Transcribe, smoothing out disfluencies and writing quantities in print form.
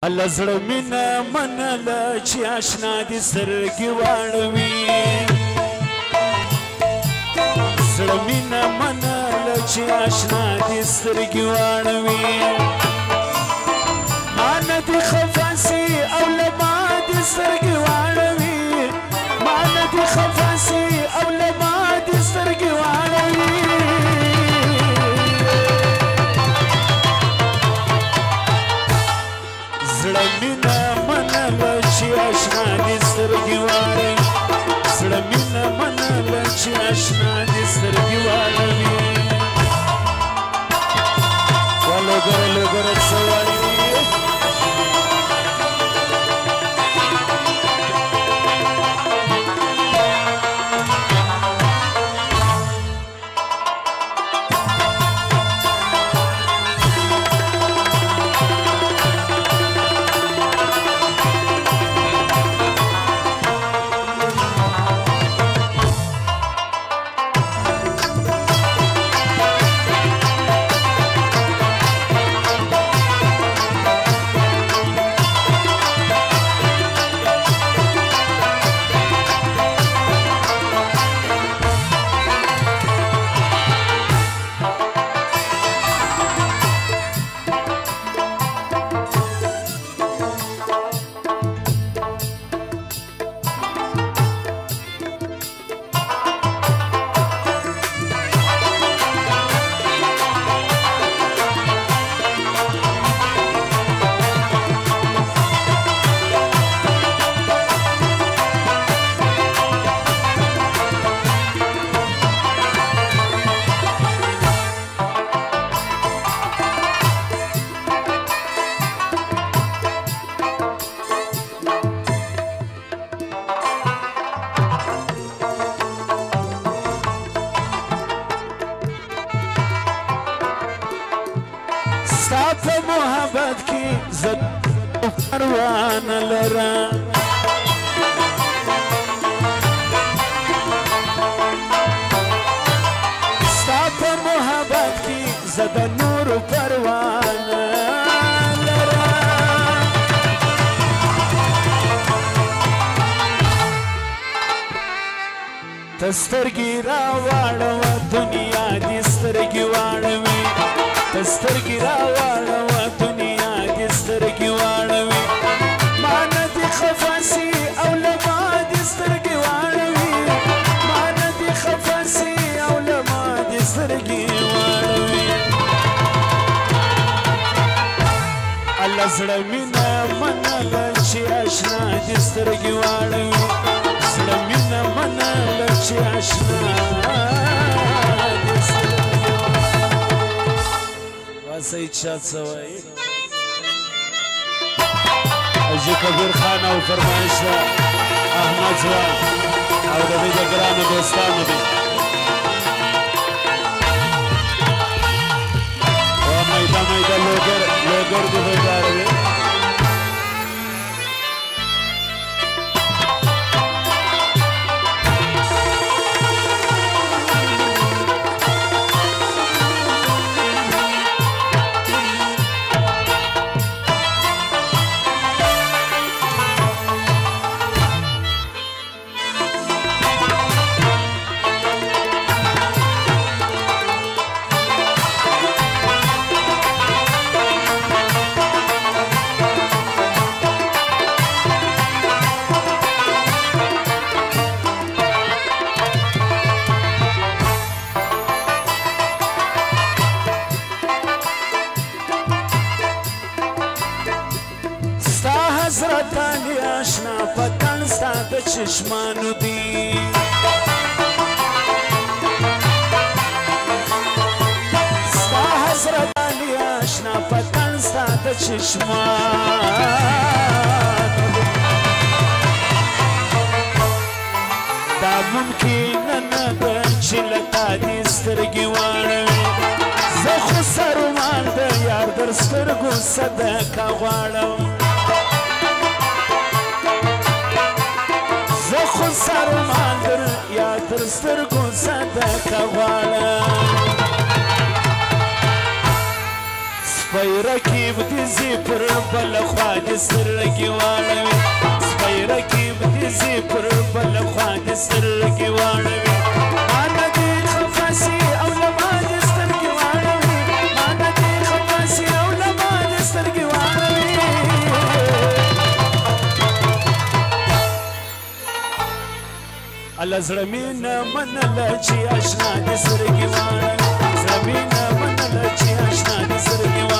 الله زړه مینه منله چې اشنا دې سترګې واړوي زړه مینه منله چې اشنا دې سترګې واړوي ما نه دې خفه سي او له ما دې سترګې واړوي ما نه دې خفه سي او له ما دې سترګې واړوي زړه مینه منله چې اشنا دې سترګې واړوي زړه مینه منله چې اشنا دې سترګې واړوي لوګره څه وایي ستا په محبت کې زه پروا نه لرم ستا په محبت کې زه د نورو پروا نه لرم ته سترګې راواړوه دنیا دې سترګې واړوي ته سترګې راواړوه دنیا دې سترګې واړوي ما نه دې خفه سي او له ما دې سترګې واړوي ما نه دې خفه سي او له ما دې سترګې واړوي الله زړه مینه منله چې اشنا دې سترګې واړوي زړه مینه منله چې اشنا سید شاد سوای حاجی کبیر خان او فرمایش ده احمد ځوان او د دې ګرانو دوستانو دي او میده لوګر دې وګاروي حضرت علی آشنا پتن ستا د چشمانو دی ستا حضرت علی آشنا پتن ستا د چشمانو دی دا ممکن نه ده چې له تا دې سترګې واړوي زه خو سرومان د یار در سترګو صدقه غواړم سرومان در یا تر سترګو صدقه غواړم سپیره کې رقیب دي زی پر بل خوا دي سترګې واړوي سپی رقیب دي زی پر بل خوا دي سترګې واړوي ما نه دي خفه سي او له ما دي سترګې واړوي ما نه دي خفه سي او له ما دي سترګې واړوي الله زړه مې نه منله چې اشنا دي سترګې واړوي زړه مې نه منله چې اشنا دي سترګې واړوي